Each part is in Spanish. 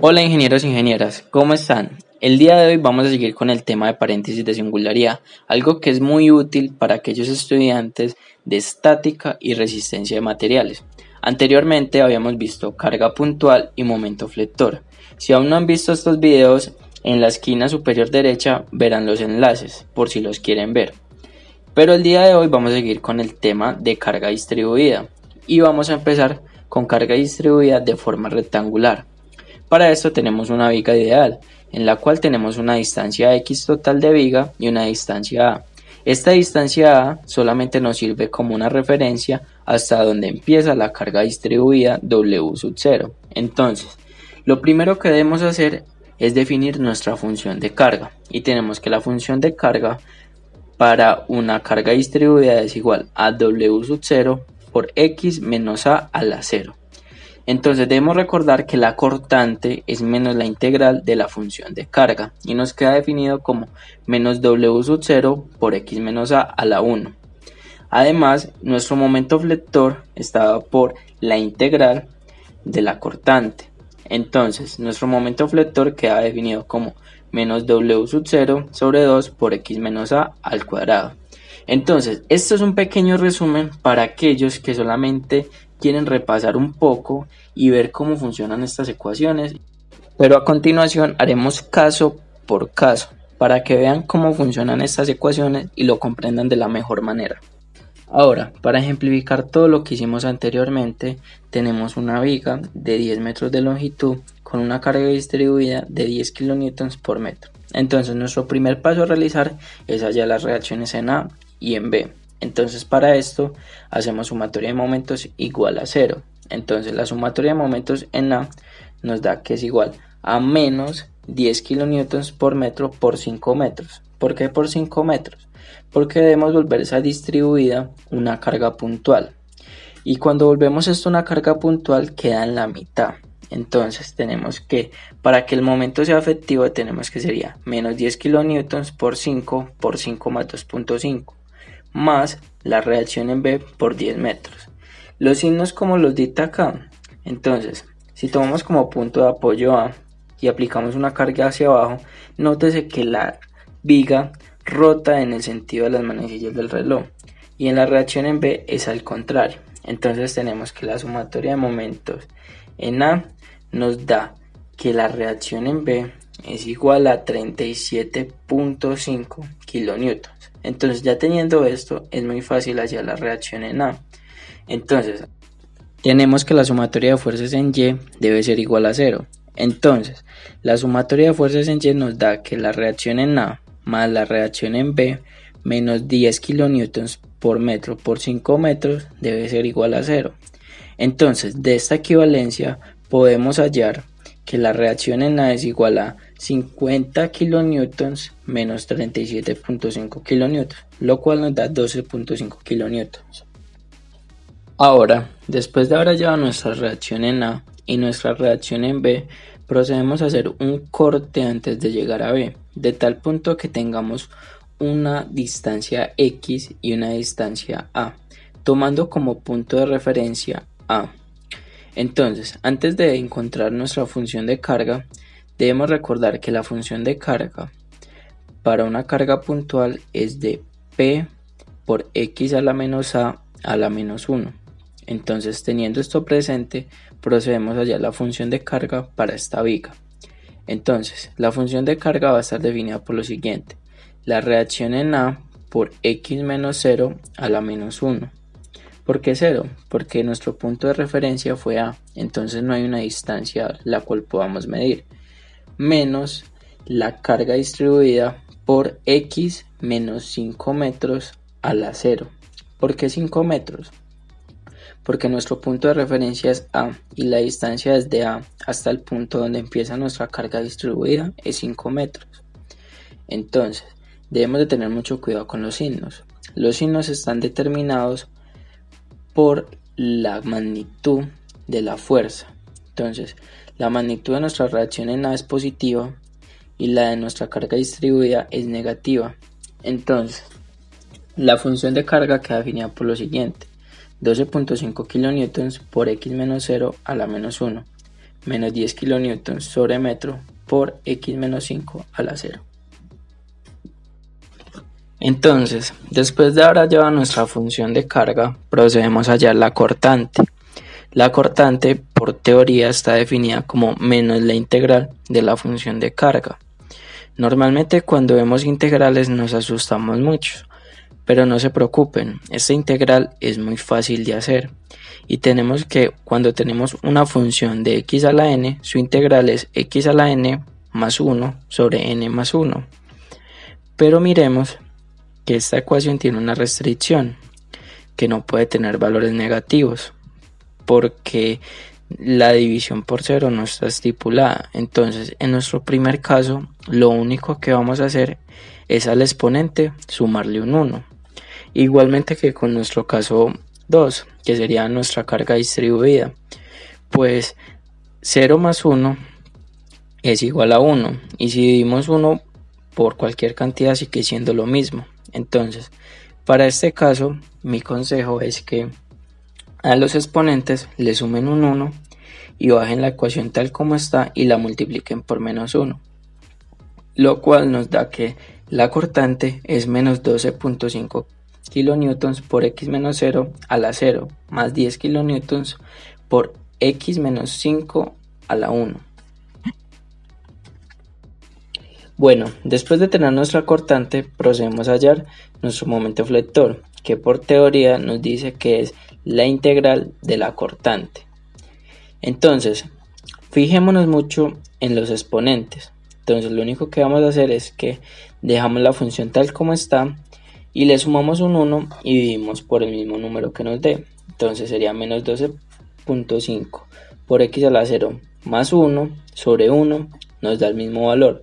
Hola ingenieros e ingenieras, ¿cómo están? El día de hoy vamos a seguir con el tema de paréntesis de singularidad, algo que es muy útil para aquellos estudiantes de estática y resistencia de materiales. Anteriormente habíamos visto carga puntual y momento flector. Si aún no han visto estos videos, en la esquina superior derecha verán los enlaces por si los quieren ver. Pero el día de hoy vamos a seguir con el tema de carga distribuida y vamos a empezar con carga distribuida de forma rectangular. Para esto tenemos una viga ideal, en la cual tenemos una distancia X total de viga y una distancia A. Esta distancia A solamente nos sirve como una referencia hasta donde empieza la carga distribuida W sub 0. Entonces, lo primero que debemos hacer es definir nuestra función de carga, y tenemos que la función de carga para una carga distribuida es igual a W sub 0 por X menos A a la 0. Entonces debemos recordar que la cortante es menos la integral de la función de carga y nos queda definido como menos W sub 0 por X menos A la 1. Además, nuestro momento flector está dado por la integral de la cortante. Entonces, nuestro momento flector queda definido como menos W sub 0 sobre 2 por X menos A al cuadrado. Entonces, esto es un pequeño resumen para aquellos que solamente quieren repasar un poco y ver cómo funcionan estas ecuaciones, pero a continuación haremos caso por caso para que vean cómo funcionan estas ecuaciones y lo comprendan de la mejor manera. Ahora, para ejemplificar todo lo que hicimos anteriormente, tenemos una viga de 10 metros de longitud con una carga distribuida de 10 kN por metro. Entonces, nuestro primer paso a realizar es hallar las reacciones en A y en B. Entonces, para esto hacemos sumatoria de momentos igual a 0. Entonces, la sumatoria de momentos en A nos da que es igual a menos 10 kN por metro por 5 metros. ¿Por qué por 5 metros? Porque debemos volver esa distribuida una carga puntual. Y cuando volvemos esto una carga puntual queda en la mitad. Entonces tenemos que, para que el momento sea efectivo, tenemos que sería menos 10 kN por 5 más 2.5 más la reacción en B por 10 metros. Los signos como los dicta acá. Entonces, si tomamos como punto de apoyo A y aplicamos una carga hacia abajo, nótese que la viga rota en el sentido de las manecillas del reloj y en la reacción en B es al contrario. Entonces tenemos que la sumatoria de momentos en A nos da que la reacción en B es igual a 37.5 kN. Entonces, ya teniendo esto, es muy fácil hallar la reacción en A. Entonces, tenemos que la sumatoria de fuerzas en Y debe ser igual a 0. Entonces, la sumatoria de fuerzas en Y nos da que la reacción en A más la reacción en B menos 10 kN por metro por 5 metros debe ser igual a 0. Entonces, de esta equivalencia podemos hallar que la reacción en A es igual a 50 kN menos 37.5 kN, lo cual nos da 12.5 kN. Ahora, después de haber hallado nuestra reacción en A y nuestra reacción en B, procedemos a hacer un corte antes de llegar a B, de tal punto que tengamos una distancia X y una distancia A, tomando como punto de referencia A. Entonces, antes de encontrar nuestra función de carga, debemos recordar que la función de carga para una carga puntual es de P por X a la menos A a la menos 1. Entonces, teniendo esto presente, procedemos a hallar la función de carga para esta viga. Entonces, la función de carga va a estar definida por lo siguiente: la reacción en A por X menos 0 a la menos 1. ¿Por qué 0? Porque nuestro punto de referencia fue A, entonces no hay una distancia la cual podamos medir, menos la carga distribuida por X menos 5 metros a la 0. ¿Por qué 5 metros? Porque nuestro punto de referencia es A y la distancia desde A hasta el punto donde empieza nuestra carga distribuida es 5 metros. Entonces, debemos de tener mucho cuidado con los signos. Los signos están determinados por la magnitud de la fuerza. Entonces, la magnitud de nuestra reacción en A es positiva y la de nuestra carga distribuida es negativa. Entonces, la función de carga queda definida por lo siguiente: 12.5 kN por X menos 0 a la menos 1. menos 10 kN sobre metro por x menos 5 a la 0. Entonces, después de haber hallado nuestra función de carga, procedemos a hallar la cortante. La cortante, por teoría, está definida como menos la integral de la función de carga. Normalmente cuando vemos integrales nos asustamos mucho, pero no se preocupen, esta integral es muy fácil de hacer. Y tenemos que, cuando tenemos una función de x a la n, su integral es x a la n más 1 sobre n más 1. Pero miremos que esta ecuación tiene una restricción, que no puede tener valores negativos, porque la división por 0 no está estipulada. Entonces, en nuestro primer caso, lo único que vamos a hacer es al exponente sumarle un 1. Igualmente que con nuestro caso 2, que sería nuestra carga distribuida. Pues 0 más 1 es igual a 1. Y si dividimos 1 por cualquier cantidad sigue siendo lo mismo. Entonces, para este caso, mi consejo es que a los exponentes le sumen un 1 y bajen la ecuación tal como está y la multipliquen por menos 1, lo cual nos da que la cortante es menos 12.5 kN por x menos 0 a la 0 más 10 kN por x menos 5 a la 1. Bueno, después de tener nuestra cortante, procedemos a hallar nuestro momento flector, que por teoría nos dice que es la integral de la cortante. Entonces, fijémonos mucho en los exponentes. Entonces, lo único que vamos a hacer es que dejamos la función tal como está y le sumamos un 1 y dividimos por el mismo número que nos dé. Entonces sería menos 12.5 por x a la 0 más 1 sobre 1 nos da el mismo valor,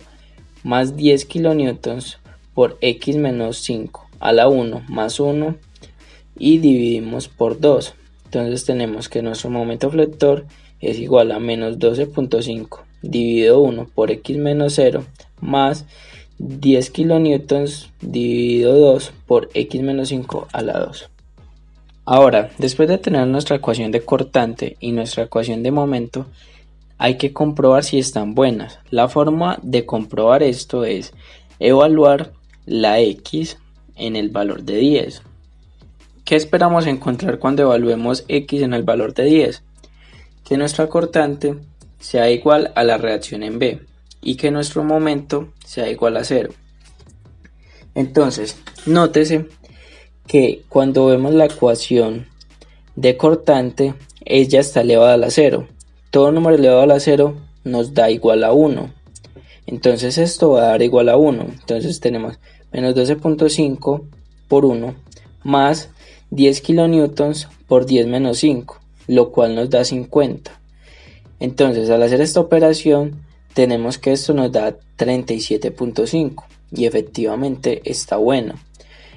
más 10 kN por x menos 5 a la 1 más 1 y dividimos por 2. Entonces tenemos que nuestro momento flector es igual a menos 12.5 dividido 1 por x menos 0 más 10 kN dividido 2 por x menos 5 a la 2. Ahora, después de tener nuestra ecuación de cortante y nuestra ecuación de momento, hay que comprobar si están buenas. La forma de comprobar esto es evaluar la x en el valor de 10. ¿Qué esperamos encontrar cuando evaluemos x en el valor de 10? Que nuestra cortante sea igual a la reacción en B y que nuestro momento sea igual a 0. Entonces, nótese que cuando vemos la ecuación de cortante, ella está elevada a la 0. Todo número elevado a la 0 nos da igual a 1. Entonces esto va a dar igual a 1. Entonces tenemos menos 12.5 por 1 más 10 kN por 10 menos 5, lo cual nos da 50. Entonces al hacer esta operación tenemos que esto nos da 37.5 y efectivamente está bueno.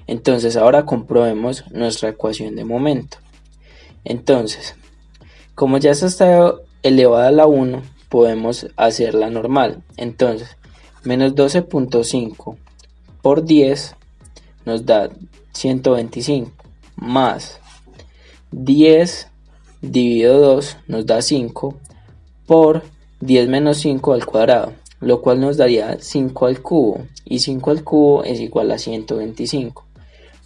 Entonces ahora comprobemos nuestra ecuación de momento. Entonces, como ya está elevada a la 1, podemos hacerla normal. Entonces, menos 12.5 por 10 nos da 125, más 10 dividido 2 nos da 5 por 10 menos 5 al cuadrado, lo cual nos daría 5 al cubo, y 5 al cubo es igual a 125.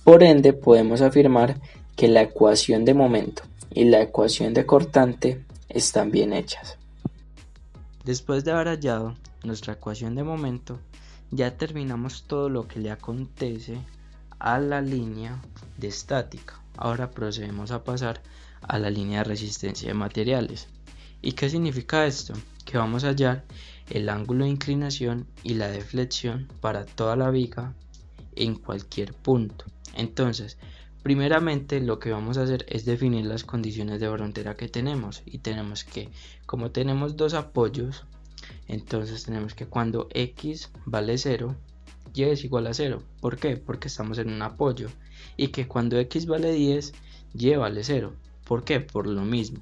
Por ende, podemos afirmar que la ecuación de momento y la ecuación de cortante están bien hechas. Después de haber hallado nuestra ecuación de momento, ya terminamos todo lo que le acontece a la línea de estática. Ahora procedemos a pasar a la línea de resistencia de materiales. ¿Y qué significa esto? Que vamos a hallar el ángulo de inclinación y la deflexión para toda la viga en cualquier punto. Entonces, primeramente lo que vamos a hacer es definir las condiciones de frontera que tenemos, y tenemos que, como tenemos dos apoyos, entonces tenemos que cuando x vale 0, y es igual a 0. ¿Por qué? Porque estamos en un apoyo. Y que cuando x vale 10, y vale 0. ¿Por qué? Por lo mismo.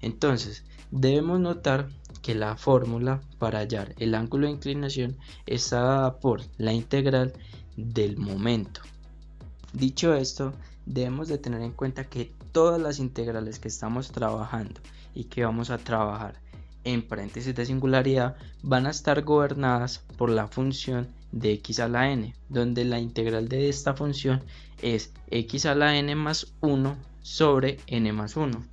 Entonces, debemos notar que la fórmula para hallar el ángulo de inclinación está dada por la integral del momento. Dicho esto, debemos de tener en cuenta que todas las integrales que estamos trabajando y que vamos a trabajar en paréntesis de singularidad van a estar gobernadas por la función de x a la n, donde la integral de esta función es x a la n más 1 sobre n más 1.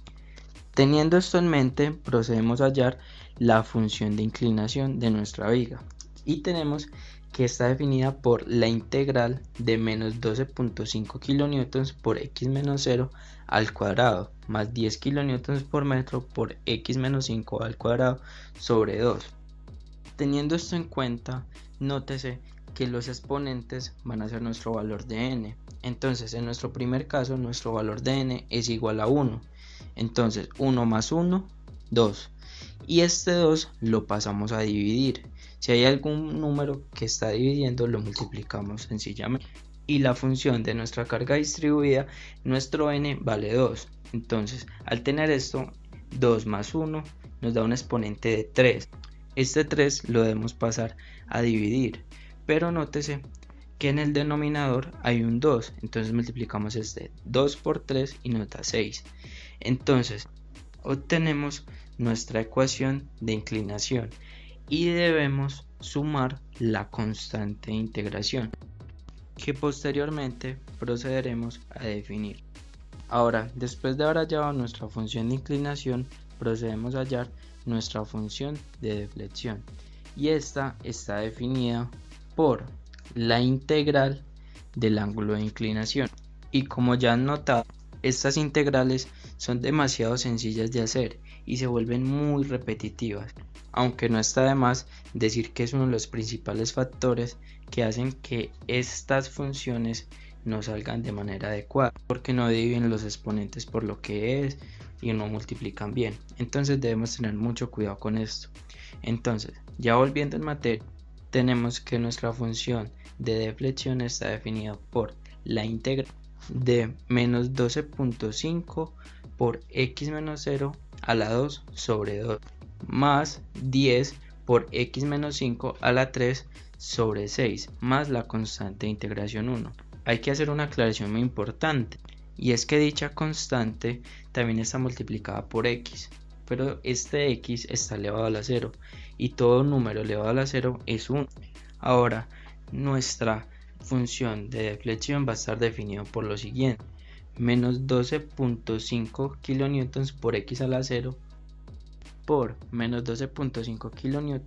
Teniendo esto en mente, procedemos a hallar la función de inclinación de nuestra viga y tenemos que está definida por la integral de menos 12.5 kN por x menos 0 al cuadrado más 10 kN por metro por x menos 5 al cuadrado sobre 2. Teniendo esto en cuenta, nótese que los exponentes van a ser nuestro valor de n. Entonces, en nuestro primer caso, nuestro valor de n es igual a 1. Entonces, 1 más 1, 2. Y este 2 lo pasamos a dividir. Si hay algún número que está dividiendo, lo multiplicamos sencillamente. Y la función de nuestra carga distribuida, nuestro n vale 2. Entonces, al tener esto, 2 más 1 nos da un exponente de 3. Este 3 lo debemos pasar a dividir. Pero nótese que en el denominador hay un 2. Entonces multiplicamos este 2 por 3 y nos da 6. Entonces, obtenemos nuestra ecuación de inclinación y debemos sumar la constante de integración que posteriormente procederemos a definir. Ahora, después de haber hallado nuestra función de inclinación, procedemos a hallar nuestra función de deflexión y esta está definida por la integral del ángulo de inclinación. Y como ya han notado, estas integrales son demasiado sencillas de hacer y se vuelven muy repetitivas, aunque no está de más decir que es uno de los principales factores que hacen que estas funciones no salgan de manera adecuada, porque no dividen los exponentes por lo que es y no multiplican bien. Entonces debemos tener mucho cuidado con esto. Entonces, ya volviendo en materia, tenemos que nuestra función de deflexión está definida por la integral de menos 12.5 por x menos 0 a la 2 sobre 2 más 10 por x menos 5 a la 3 sobre 6 más la constante de integración 1. Hay que hacer una aclaración muy importante y es que dicha constante también está multiplicada por x, pero este x está elevado a la 0 y todo número elevado a la 0 es 1. Ahora, nuestra función de deflexión va a estar definido por lo siguiente: menos 12.5 kN por x a la 0 por menos 12.5 kN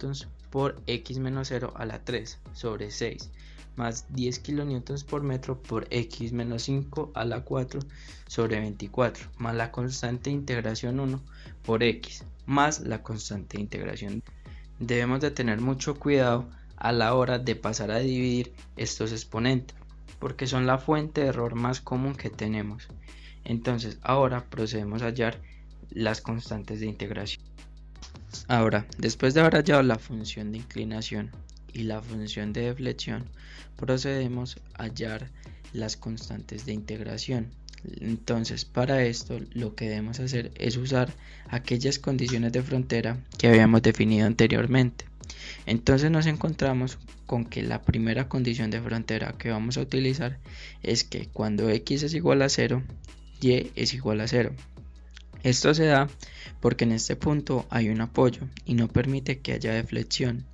por x menos 0 a la 3 sobre 6 más 10 kN por metro por x menos 5 a la 4 sobre 24 más la constante de integración 1 por x más la constante de integración. Debemos de tener mucho cuidado a la hora de pasar a dividir estos exponentes, porque son la fuente de error más común que tenemos. Entonces ahora procedemos a hallar las constantes de integración. Ahora, después de haber hallado la función de inclinación y la función de deflexión, procedemos a hallar las constantes de integración. Entonces, para esto lo que debemos hacer es usar aquellas condiciones de frontera que habíamos definido anteriormente. Entonces nos encontramos con que la primera condición de frontera que vamos a utilizar es que cuando x es igual a 0, y es igual a 0. Esto se da porque en este punto hay un apoyo y no permite que haya deflexión.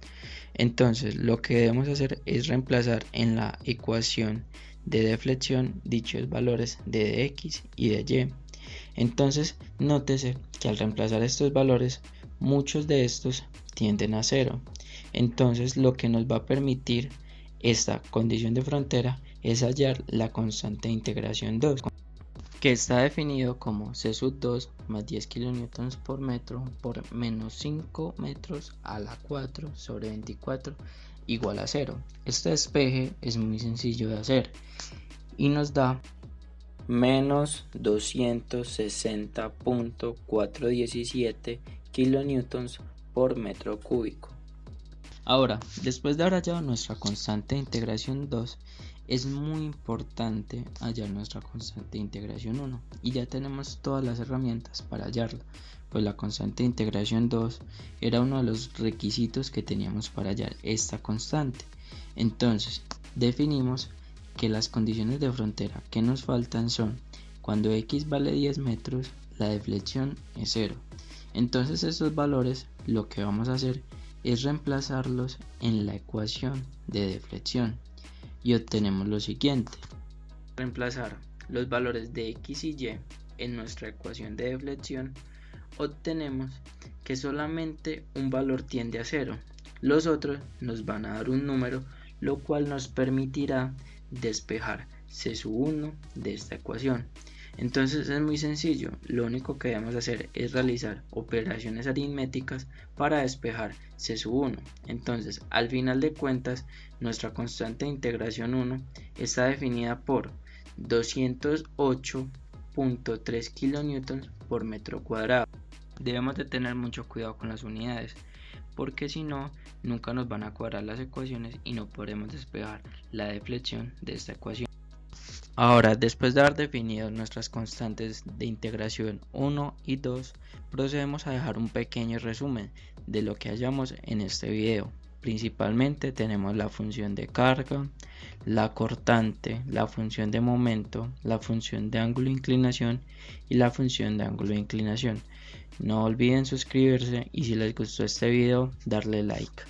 Entonces lo que debemos hacer es reemplazar en la ecuación de deflexión dichos valores de x y de y. Entonces nótese que al reemplazar estos valores, muchos de estos tienden a 0. Entonces lo que nos va a permitir esta condición de frontera es hallar la constante de integración 2, que está definido como c sub 2 más 10 kN por metro por menos 5 metros a la 4 sobre 24 igual a 0. Este despeje es muy sencillo de hacer y nos da menos 260.417 kN por metro cúbico. Ahora, después de haber hallado nuestra constante de integración 2, es muy importante hallar nuestra constante de integración 1 y ya tenemos todas las herramientas para hallarla, pues la constante de integración 2 era uno de los requisitos que teníamos para hallar esta constante. Entonces, definimos que las condiciones de frontera que nos faltan son: cuando x vale 10 metros, la deflexión es 0. Entonces estos valores lo que vamos a hacer es reemplazarlos en la ecuación de deflexión y obtenemos lo siguiente. Reemplazar los valores de x y y en nuestra ecuación de deflexión, obtenemos que solamente un valor tiende a 0, los otros nos van a dar un número, lo cual nos permitirá despejar C1 de esta ecuación. Entonces es muy sencillo, lo único que debemos hacer es realizar operaciones aritméticas para despejar C1. Entonces, al final de cuentas, nuestra constante de integración 1 está definida por 208.3 kN por metro cuadrado. Debemos de tener mucho cuidado con las unidades, porque si no, nunca nos van a cuadrar las ecuaciones y no podremos despejar la deflexión de esta ecuación. Ahora, después de haber definido nuestras constantes de integración 1 y 2, procedemos a dejar un pequeño resumen de lo que hallamos en este video. Principalmente tenemos la función de carga, la cortante, la función de momento, la función de ángulo de inclinación y la función de ángulo de inclinación. No olviden suscribirse y si les gustó este video, darle like.